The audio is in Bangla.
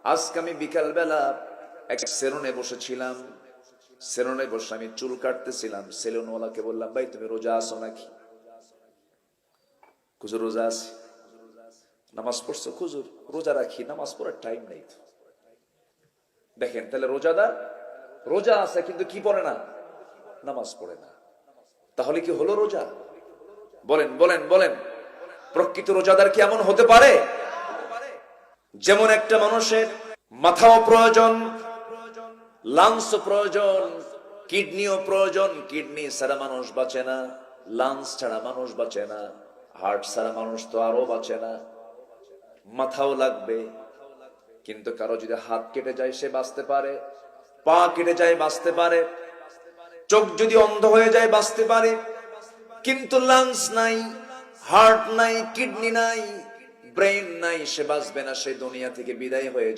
আজকে আমি বিকালবেলা এক সেলুনে বসেছিলাম, সেলুনে বসে আমি চুল কাটতেছিলাম। সেলুনওয়ালাকে বললাম, ভাই তুমি রোজা আছো নাকি? হুজুর রোজা আছি। নামাজ পড়ছো? হুজুর রোজা রাখি, নামাজ পড়ার টাইম নেই। দেখেন তাহলে রোজাদার রোজা আছে কিন্তু কি পড়ে না? নামাজ পড়ে না। তাহলে কি হলো রোজা? বলেন বলেন বলেন, প্রকৃত রোজাদার কি এমন হতে পারে? যেমন একটা মানুষের মাথাও প্রয়োজন, লাংস প্রয়োজন, কিডনিও প্রয়োজন। কিডনি ছাড়া মানুষ বাঁচে না, লাংস ছাড়া মানুষ বাঁচে না, হার্ট ছাড়া মানুষ তো আরো বাঁচে না। মাথাও লাগবে, কিন্তু কারো যদি হাত কেটে যায় সে বাঁচতে পারে, পা কেটে যায় বাঁচতে পারে, চোখ যদি অন্ধ হয়ে যায় বাঁচতে পারে। কিন্তু লাংস নাই, হার্ট নাই, কিডনি নাই, ব্রেন নাই, সে বাঁচবে না, সে দুনিয়া থেকে বিদায় হয়ে যাবে।